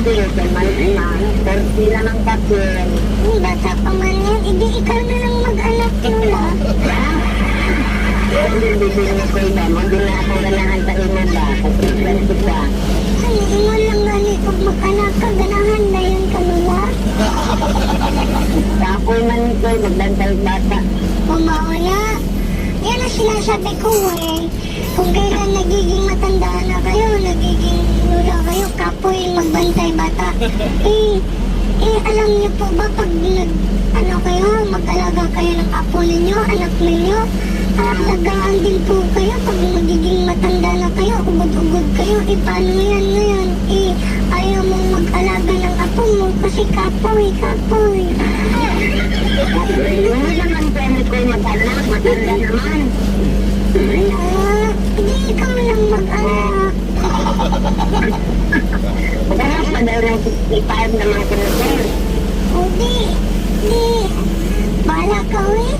din, kay man, perti lang ang kapil. Bata pa man yan, hindi ikaw na lang mag-anak, Lola. Hindi bibili ko iba, hindi na ako ganahan sa imo ba, kasi pwede ba? Ay, ingon lang gani, kung mag-anak ka, ganahan na yun ka, Lola. Kapoy man ko, magbantay bata. Umauna. Yan ang sinasabi ko eh. Kung kailan nagiging matanda na kayo, nagiging lula kayo, kapoy magbantay bata. Alam niyo po ba pag mag-alaga kayo ng apo ninyo, anak ninyo, alagaan din po kayo pag magiging matanda na kayo, ugod-ugod kayo, paano yan ngayon? Ayaw mong mag-alaga ng apo mo kasi kapoy. Hindi naman pwede ko mag-anak, matanda naman. Hindi ikaw lang mag-anak. Maghanap pa daw ng 65 na mga kinusin. Hindi. Bahala ka, eh.